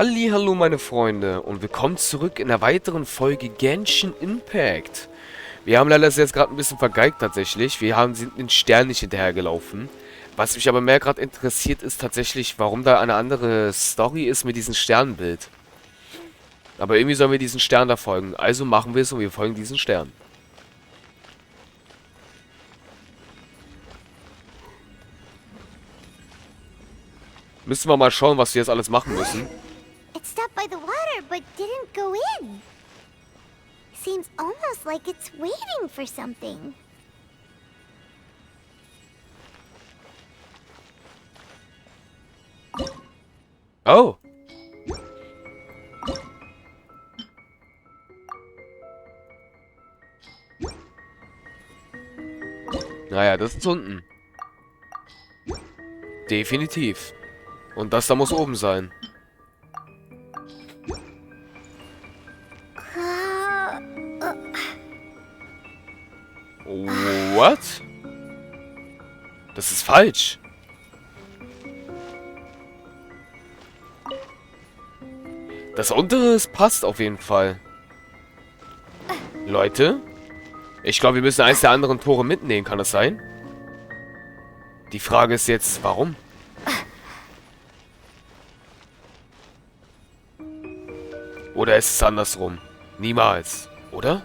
Hallihallo meine Freunde und willkommen zurück in einer weiteren Folge Genshin Impact. Wir haben leider jetzt gerade ein bisschen vergeigt tatsächlich. Sind den Stern nicht hinterhergelaufen. Was mich aber mehr gerade interessiert ist tatsächlich, warum da eine andere Story ist mit diesem Sternbild. Aber irgendwie sollen wir diesen Stern da folgen. Also machen wir es und wir folgen diesen Stern. Müssen wir mal schauen, was wir jetzt alles machen müssen. It stopped by the water, but didn't go in. Seems almost like it's waiting for something. Oh. Naja, das ist unten. Definitiv. Und das da muss oben sein. What? Das ist falsch. Das untere passt auf jeden Fall. Leute, ich glaube, wir müssen eins der anderen Tore mitnehmen. Kann das sein? Die Frage ist jetzt, warum? Oder ist es andersrum? Niemals, oder?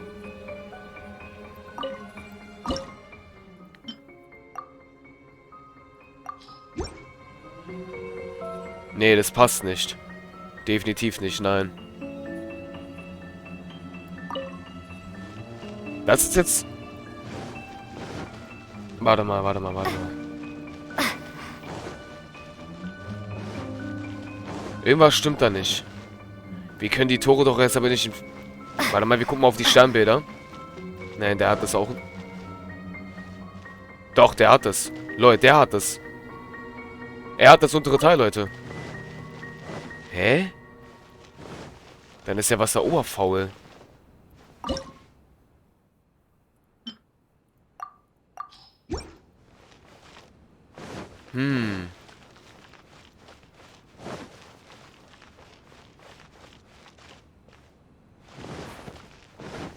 Nee, das passt nicht. Definitiv nicht, nein. Das ist jetzt... Warte mal. Irgendwas stimmt da nicht. Wir können die Tore doch jetzt aber nicht... Warte mal, wir gucken mal auf die Sternbilder. Nein, der hat das auch... Doch, der hat das. Leute, der hat das. Er hat das untere Teil, Leute. Hä? Dann ist ja was da oberfaul.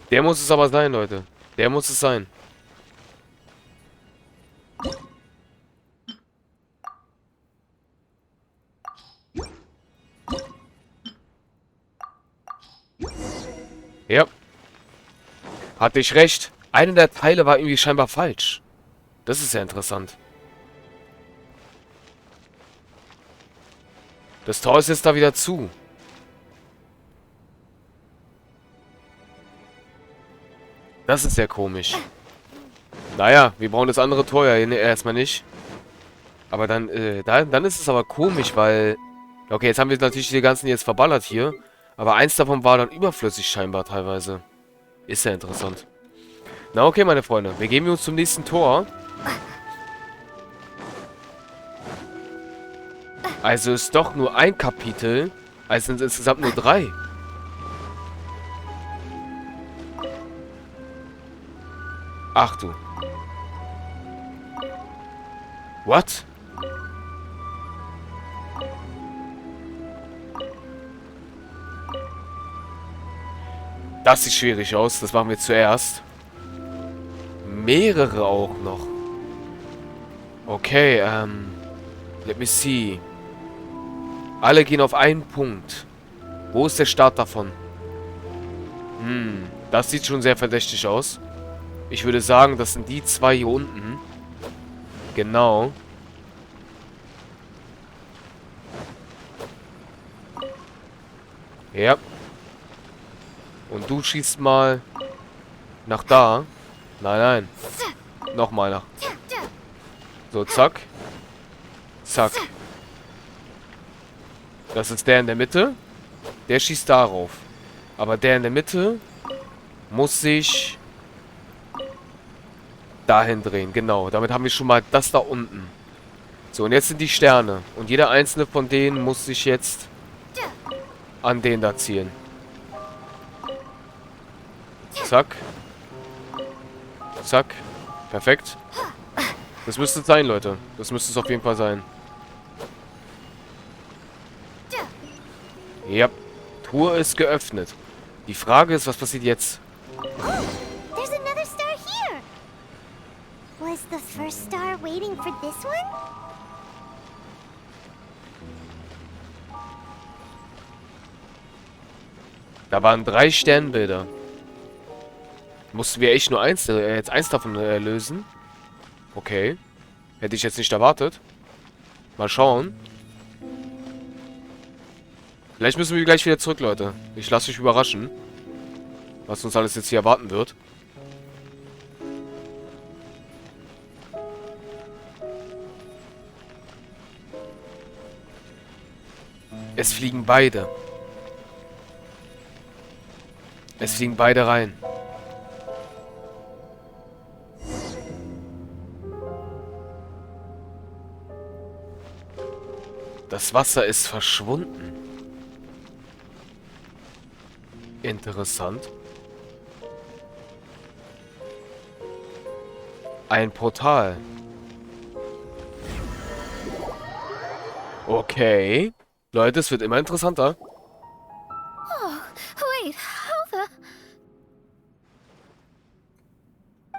Der muss es aber sein, Leute. Der muss es sein. Ja. Hatte ich recht. Einer der Teile war irgendwie scheinbar falsch. Das ist ja interessant. Das Tor ist jetzt da wieder zu. Das ist sehr komisch. Naja, wir brauchen das andere Tor ja erstmal nicht. Aber dann ist es aber komisch, weil... Okay, jetzt haben wir natürlich die ganzen jetzt verballert hier. Aber eins davon war dann überflüssig scheinbar teilweise. Ist ja interessant. Na okay, meine Freunde. Wir gehen uns zum nächsten Tor. Also ist doch nur ein Kapitel. Also sind es insgesamt nur 3. Ach du. What? Das sieht schwierig aus. Das machen wir zuerst. Mehrere auch noch. Okay, let me see. Alle gehen auf einen Punkt. Wo ist der Start davon? Das sieht schon sehr verdächtig aus. Ich würde sagen, das sind die 2 hier unten. Genau. Ja. Und du schießt mal nach da. Nein. Nochmal nach. So, zack. Zack. Das ist der in der Mitte. Der schießt darauf. Aber der in der Mitte muss sich dahin drehen. Genau. Damit haben wir schon mal das da unten. So, und jetzt sind die Sterne. Und jeder einzelne von denen muss sich jetzt an den da zielen. Zack. Zack. Perfekt. Das müsste es sein, Leute. Das müsste es auf jeden Fall sein. Ja, Truhe ist geöffnet. Die Frage ist, was passiert jetzt? Oh, there's another star here. Was the first star waiting for this one? Da waren 3 Sternbilder. Mussten wir echt nur jetzt eins davon lösen? Okay. Hätte ich jetzt nicht erwartet. Mal schauen. Vielleicht müssen wir gleich wieder zurück, Leute. Ich lasse euch überraschen, was uns alles jetzt hier erwarten wird. Es fliegen beide. Es fliegen beide rein. Das Wasser ist verschwunden. Interessant. Ein Portal. Okay. Leute, es wird immer interessanter. Oh, wait, how the...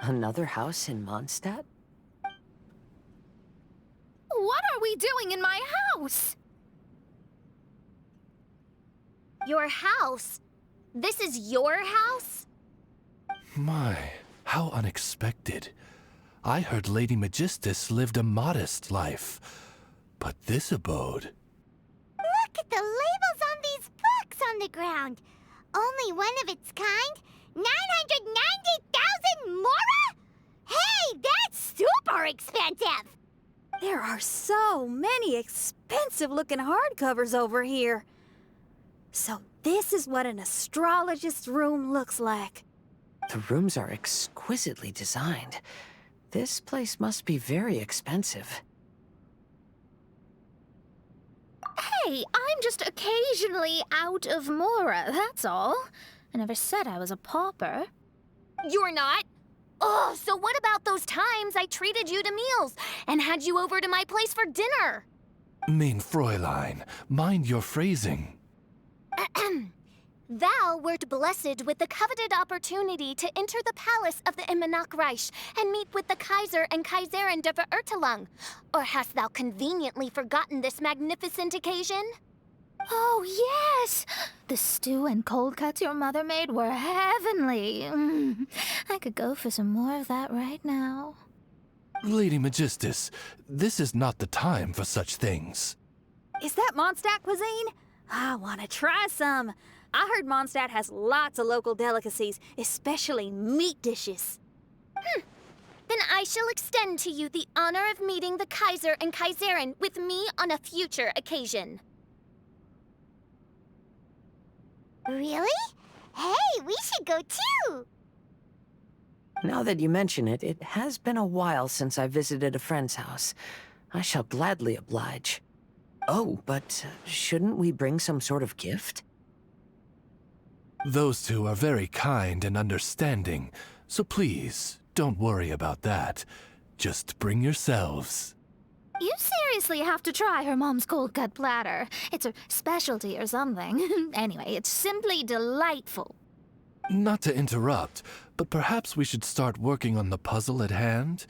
Another house in Mondstadt? What are we doing in my house? Your house? This is your house? My, how unexpected. I heard Lady Magistus lived a modest life, but this abode... Look at the labels on these books on the ground. Only one of its kind? 990,000 mora? Hey, that's super expensive! There are so many expensive-looking hardcovers over here. So this is what an astrologist's room looks like. The rooms are exquisitely designed. This place must be very expensive. Hey, I'm just occasionally out of mora, that's all. I never said I was a pauper. You're not? Oh, so what about those times I treated you to meals and had you over to my place for dinner? Mein Fräulein, mind your phrasing. Thou wert blessed with the coveted opportunity to enter the palace of the Immanok Reich and meet with the Kaiser and Kaiserin der Verurteilung. Or hast thou conveniently forgotten this magnificent occasion? Oh, yes! The stew and cold cuts your mother made were heavenly. I could go for some more of that right now. Lady Magistus, this is not the time for such things. Is that Mondstadt cuisine? I want to try some. I heard Mondstadt has lots of local delicacies, especially meat dishes. Then I shall extend to you the honor of meeting the Kaiser and Kaiserin with me on a future occasion. Really? Hey, we should go too! Now that you mention it, it has been a while since I visited a friend's house. I shall gladly oblige. Oh, but shouldn't we bring some sort of gift? Those two are very kind and understanding, so please, don't worry about that. Just bring yourselves. You seriously have to try her mom's cold cut platter. It's a specialty or something. Anyway, it's simply delightful. Not to interrupt, but perhaps we should start working on the puzzle at hand?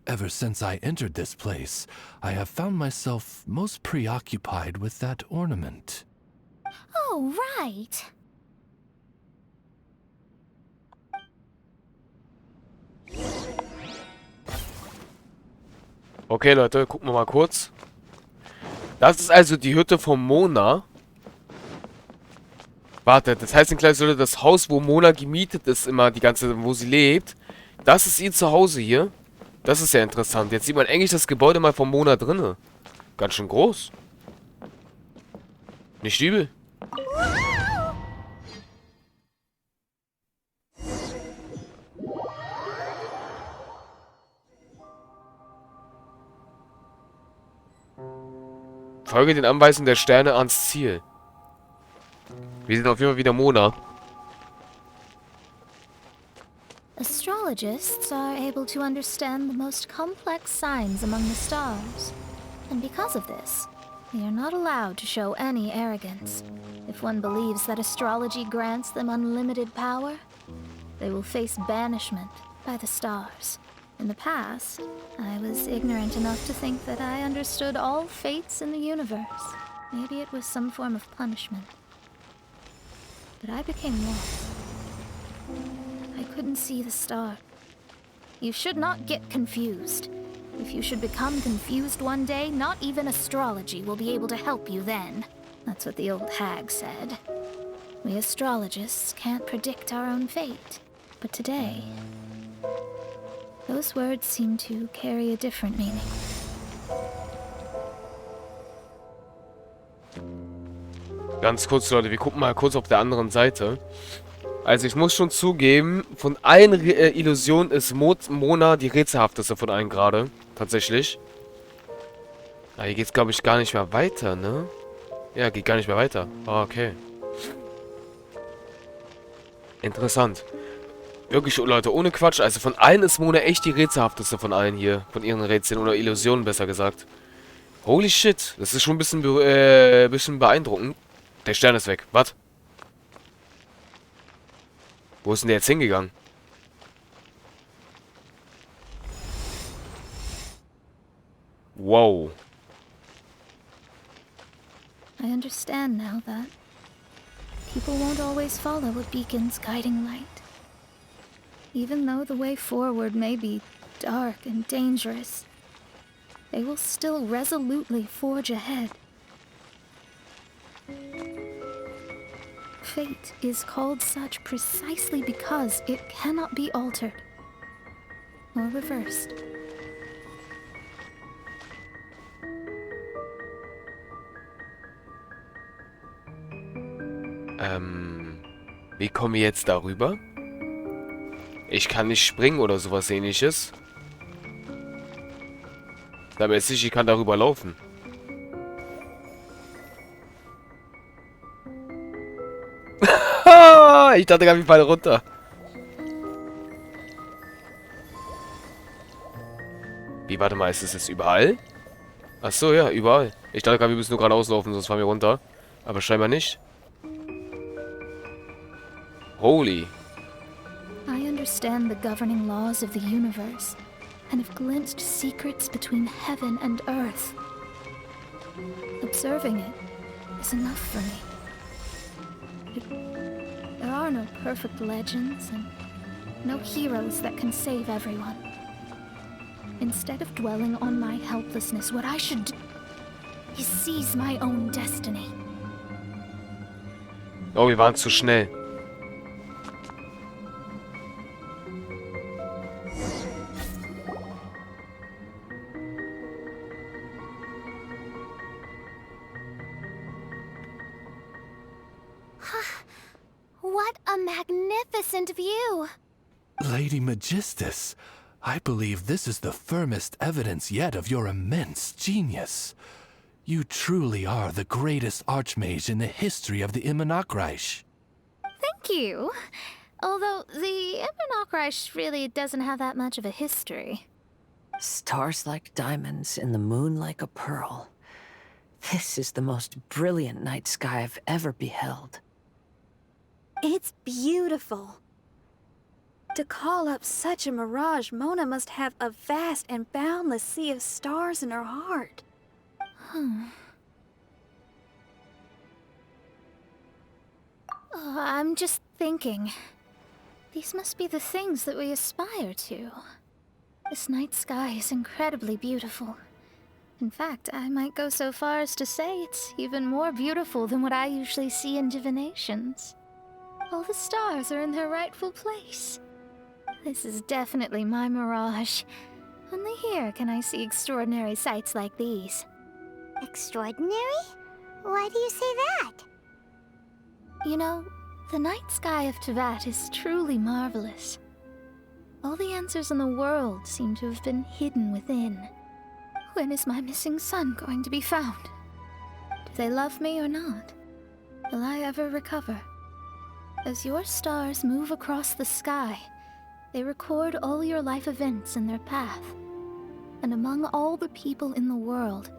Ever since I entered this place, I have found myself most preoccupied with that ornament. Oh, right. Okay, Leute, gucken wir mal kurz. Das ist also die Hütte von Mona. Warte, das heißt in Kleidungsstelle das Haus, wo Mona gemietet ist, immer die ganze, wo sie lebt. Das ist ihr Zuhause hier. Das ist ja interessant. Jetzt sieht man eigentlich das Gebäude mal von Mona drinne. Ganz schön groß. Nicht übel. Folge den Anweisungen der Sterne ans Ziel. Wir sind auf jeden Fall wieder Mona. Astrologists are able to understand the most complex signs among the stars. And because of this, they are not allowed to show any arrogance. If one believes that astrology grants them unlimited power, they will face banishment by the stars. In the past, I was ignorant enough to think that I understood all fates in the universe. Maybe it was some form of punishment. But I became lost. I couldn't see the star. You should not get confused. If you should become confused one day, not even astrology will be able to help you then. That's what the old hag said. We astrologists can't predict our own fate. But today, those words seem to carry a different meaning. Ganz kurz, Leute, wir gucken mal kurz auf der anderen Seite. Also ich muss schon zugeben, von allen Illusionen ist Mona die rätselhafteste von allen gerade. Tatsächlich. Aber hier geht's, glaube ich, gar nicht mehr weiter, ne? Ja, geht gar nicht mehr weiter. Ah, okay. Interessant. Wirklich, Leute, ohne Quatsch. Also von allen ist Mona echt die rätselhafteste von allen hier. Von ihren Rätseln oder Illusionen, besser gesagt. Holy shit. Das ist schon ein bisschen beeindruckend. Der Stern ist weg. Was? Wo ist denn der jetzt hingegangen? Wow. I understand now that people won't always follow a beacon's guiding light. Even though the way forward may be dark and dangerous, they will still resolutely forge ahead. Fate is called such precisely because it cannot be altered or reversed. Wie kommen wir jetzt darüber? Ich kann nicht springen oder sowas ähnliches. Aber jetzt nicht, ich kann darüber laufen. Ich dachte gar nicht, ich falle runter. Wie, warte mal, ist es jetzt überall? Ach so, ja, überall. Ich dachte gerade, wir müssen nur geradeaus laufen, sonst fahren wir runter. Aber scheinbar nicht. Holy. I understand the governing laws of the universe and have glimpsed secrets between heaven and earth. Observing it is enough for me. There are no perfect legends and no heroes that can save everyone. Instead of dwelling on my helplessness, what I should do is seize my own destiny. Oh, wir waren zu schnell. What a magnificent view! Lady Magistus, I believe this is the firmest evidence yet of your immense genius. You truly are the greatest archmage in the history of the Immonokreich. Thank you. Although the Immonokreich really doesn't have that much of a history. Stars like diamonds and the moon like a pearl. This is the most brilliant night sky I've ever beheld. It's beautiful. To call up such a mirage, Mona must have a vast and boundless sea of stars in her heart. Oh, I'm just thinking. These must be the things that we aspire to. This night sky is incredibly beautiful. In fact, I might go so far as to say it's even more beautiful than what I usually see in divinations. All the stars are in their rightful place. This is definitely my mirage. Only here can I see extraordinary sights like these. Extraordinary? Why do you say that? You know, the night sky of Tevat is truly marvelous. All the answers in the world seem to have been hidden within. When is my missing son going to be found? Do they love me or not? Will I ever recover? As your stars move across the sky, they record all your life events in their path. And among all the people in the world,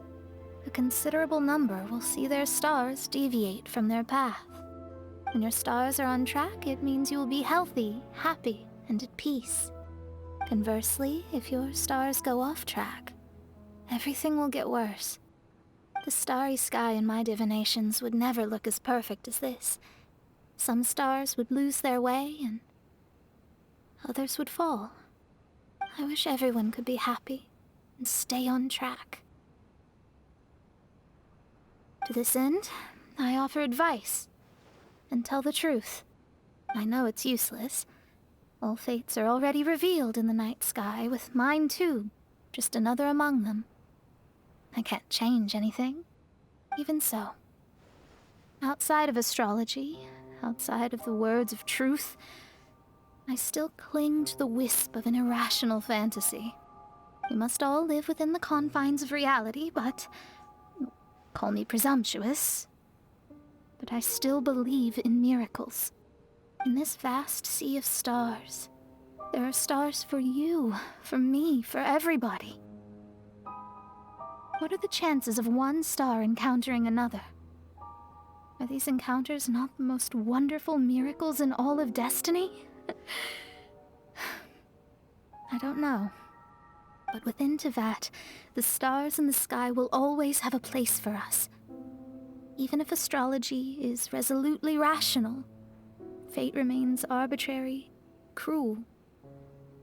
a considerable number will see their stars deviate from their path. When your stars are on track, it means you will be healthy, happy, and at peace. Conversely, if your stars go off track, everything will get worse. The starry sky in my divinations would never look as perfect as this. Some stars would lose their way, and others would fall. I wish everyone could be happy and stay on track. To this end, I offer advice and tell the truth. I know it's useless. All fates are already revealed in the night sky, with mine too, just another among them. I can't change anything. Even so, outside of astrology, outside of the words of truth, I still cling to the wisp of an irrational fantasy. We must all live within the confines of reality, but call me presumptuous, but I still believe in miracles. In this vast sea of stars, there are stars for you, for me, for everybody. What are the chances of one star encountering another? Are these encounters not the most wonderful miracles in all of destiny? I don't know. But within Tevat, the stars in the sky will always have a place for us. Even if astrology is resolutely rational, fate remains arbitrary, cruel,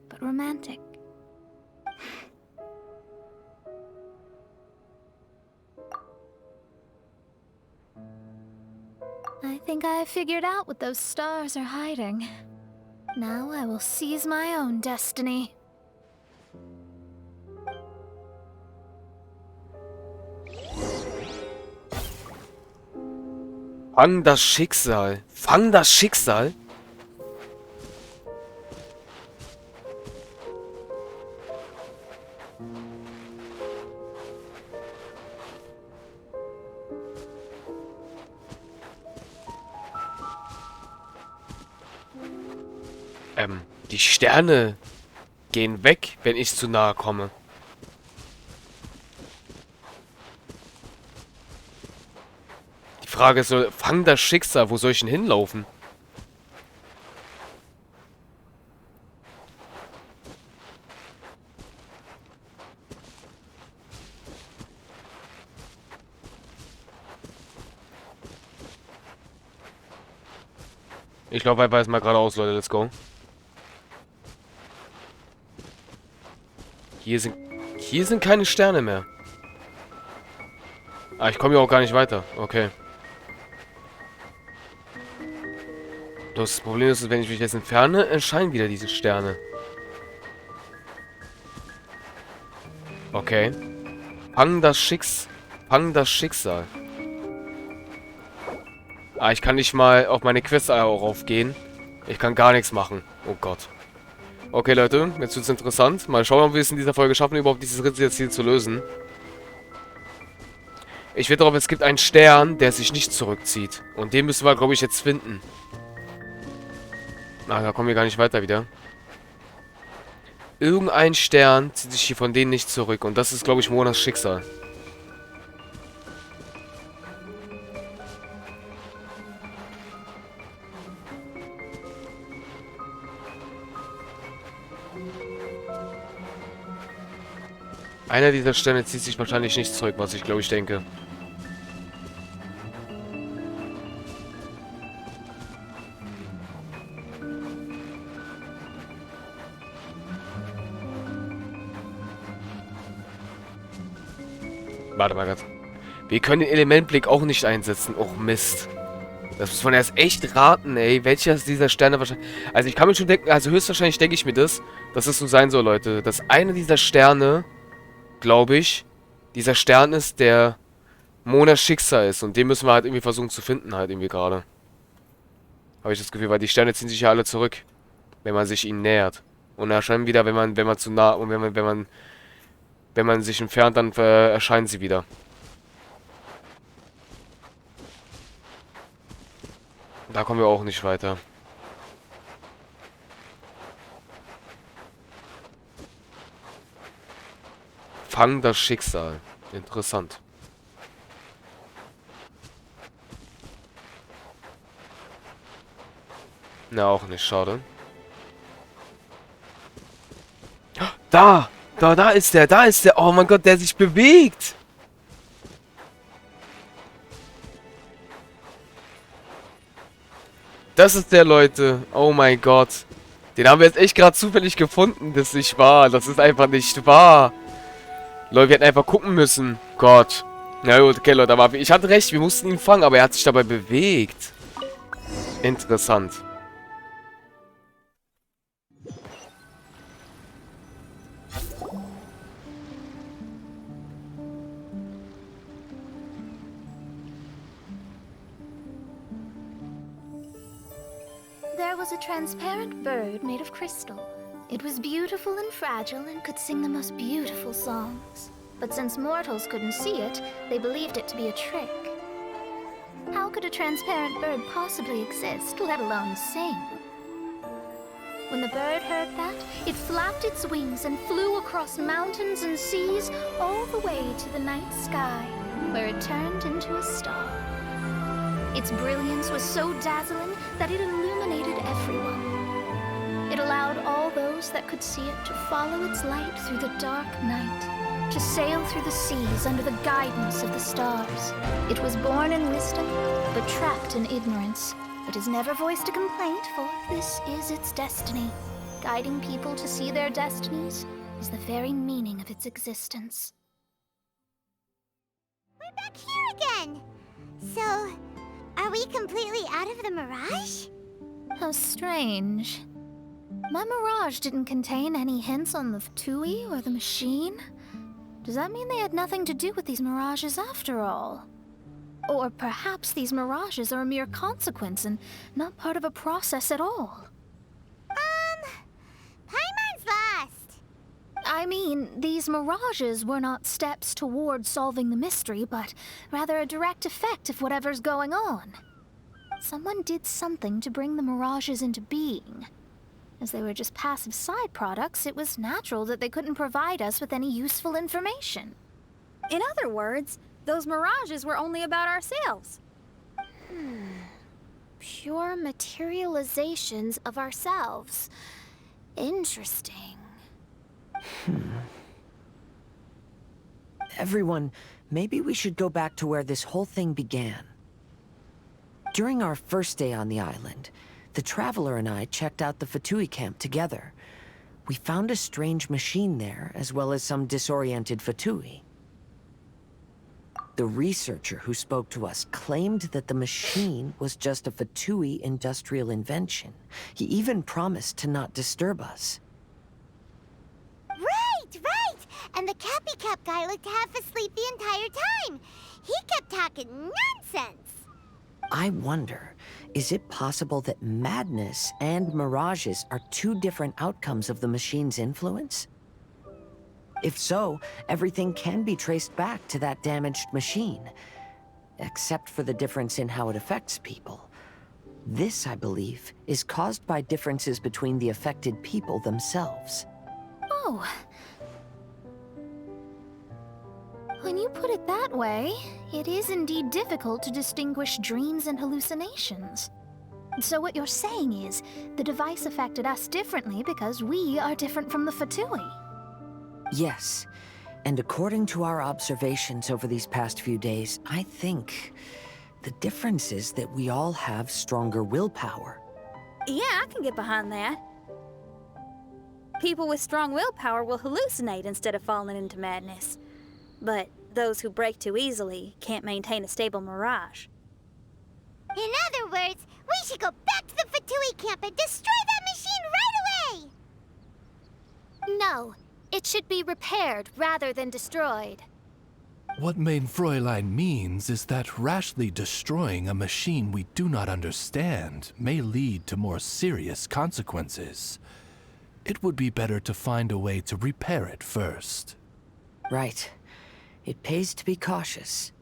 but romantic. I think I have figured out what those stars are hiding. Now I will seize my own destiny. Fang das Schicksal. Fang das Schicksal? Die Sterne gehen weg, wenn ich zu nahe komme. Die Frage ist so, fang das Schicksal, wo soll ich denn hinlaufen? Ich laufe einfach erstmal geradeaus, Leute, let's go. Hier sind keine Sterne mehr. Ah, ich komme hier auch gar nicht weiter. Okay. Das Problem ist, wenn ich mich jetzt entferne, erscheinen wieder diese Sterne. Okay. Fang das Schicksal. Ah, ich kann nicht mal auf meine Quest auch raufgehen. Ich kann gar nichts machen. Oh Gott. Okay, Leute, jetzt wird's interessant. Mal schauen, ob wir es in dieser Folge schaffen, überhaupt dieses Rätsel zu lösen. Ich wette darauf, es gibt einen Stern, der sich nicht zurückzieht. Und den müssen wir, glaube ich, jetzt finden. Ah, da kommen wir gar nicht weiter wieder. Irgendein Stern zieht sich hier von denen nicht zurück. Und das ist, glaube ich, Monas Schicksal. Einer dieser Sterne zieht sich wahrscheinlich nicht zurück, was ich, glaube ich, denke. Warte mal ganz. Wir können den Elementblick auch nicht einsetzen. Och, Mist. Das muss man erst echt raten, ey. Welcher dieser Sterne wahrscheinlich... Also ich kann mir schon denken... Also höchstwahrscheinlich denke ich mir das, dass es so sein soll, Leute. Dass einer dieser Sterne, glaube ich, dieser Stern ist, der Monas Schicksal ist. Und den müssen wir halt irgendwie versuchen zu finden, halt irgendwie gerade. Habe ich das Gefühl, weil die Sterne ziehen sich ja alle zurück, wenn man sich ihnen nähert. Und erscheinen wieder, wenn man zu nah... Und wenn man sich entfernt, dann erscheinen sie wieder. Da kommen wir auch nicht weiter. Fang das Schicksal. Interessant. Na, auch nicht, schade. Da! Da ist der, da ist der. Oh mein Gott, der sich bewegt. Das ist der, Leute. Oh mein Gott. Den haben wir jetzt echt gerade zufällig gefunden. Das ist nicht wahr. Das ist einfach nicht wahr. Leute, wir hätten einfach gucken müssen. Gott. Na gut, okay, Leute, aber ich hatte recht. Wir mussten ihn fangen, aber er hat sich dabei bewegt. Interessant. There was a transparent bird made of crystal. It was beautiful and fragile and could sing the most beautiful songs. But since mortals couldn't see it, they believed it to be a trick. How could a transparent bird possibly exist, let alone sing? When the bird heard that, it flapped its wings and flew across mountains and seas all the way to the night sky, where it turned into a star. Its brilliance was so dazzling that it illuminated everyone. It allowed all those that could see it to follow its light through the dark night, to sail through the seas under the guidance of the stars. It was born in wisdom, but trapped in ignorance. It has never voiced a complaint, for this is its destiny. Guiding people to see their destinies is the very meaning of its existence. We're back here again! So, are we completely out of the mirage? How strange. My mirage didn't contain any hints on the Fatui or the machine. Does that mean they had nothing to do with these mirages after all? Or perhaps these mirages are a mere consequence and not part of a process at all? Paimon's lost. I mean, these mirages were not steps towards solving the mystery, but rather a direct effect of whatever's going on. Someone did something to bring the mirages into being. As they were just passive side products, it was natural that they couldn't provide us with any useful information. In other words, those mirages were only about ourselves. Pure materializations of ourselves. Interesting. Everyone, maybe we should go back to where this whole thing began. During our first day on the island, the Traveler and I checked out the Fatui camp together. We found a strange machine there, as well as some disoriented Fatui. The researcher who spoke to us claimed that the machine was just a Fatui industrial invention. He even promised to not disturb us. Right! And the Cappy Cap guy looked half asleep the entire time. He kept talking nonsense. I wonder, is it possible that madness and mirages are two different outcomes of the machine's influence? If so, everything can be traced back to that damaged machine, except for the difference in how it affects people. This, I believe, is caused by differences between the affected people themselves. Oh. When you put it that way, it is indeed difficult to distinguish dreams and hallucinations. So what you're saying is, the device affected us differently because we are different from the Fatui. Yes, and according to our observations over these past few days, I think the difference is that we all have stronger willpower. Yeah, I can get behind that. People with strong willpower will hallucinate instead of falling into madness. But those who break too easily can't maintain a stable mirage. In other words, we should go back to the Fatui camp and destroy that machine right away! No, it should be repaired rather than destroyed. What Mein Fräulein means is that rashly destroying a machine we do not understand may lead to more serious consequences. It would be better to find a way to repair it first. Right. It pays to be cautious.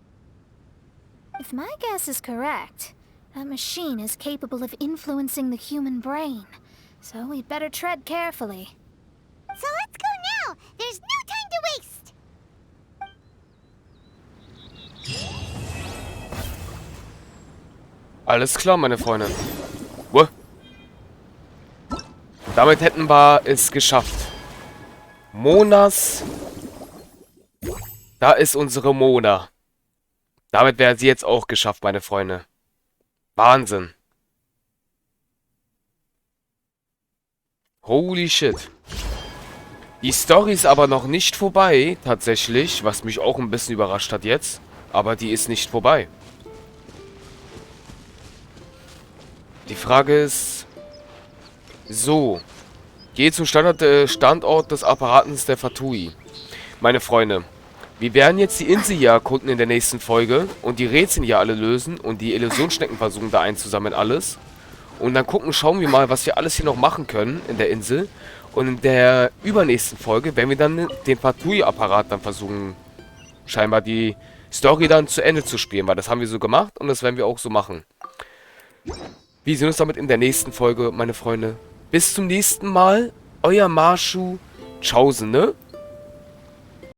If my guess is correct, that machine is capable of influencing the human brain. So we'd better tread carefully. So let's go now! There's no time to waste! Alles klar, meine Freunde. What? Damit hätten wir es geschafft. Monas. Da ist unsere Mona. Damit wäre sie jetzt auch geschafft, meine Freunde. Wahnsinn. Holy shit. Die Story ist aber noch nicht vorbei, tatsächlich. Was mich auch ein bisschen überrascht hat jetzt. Aber die ist nicht vorbei. Die Frage ist... So. Geh zum Standort des Apparatens der Fatui. Meine Freunde, wir werden jetzt die Insel hier erkunden in der nächsten Folge und die Rätsel hier alle lösen und die Illusionsschnecken versuchen da einzusammeln alles. Und dann schauen wir mal, was wir alles hier noch machen können in der Insel. Und in der übernächsten Folge werden wir dann den Fatui-Apparat dann versuchen, scheinbar die Story dann zu Ende zu spielen, weil das haben wir so gemacht und das werden wir auch so machen. Wir sehen uns damit in der nächsten Folge, meine Freunde. Bis zum nächsten Mal. Euer Marschu. Tschaußen, ne?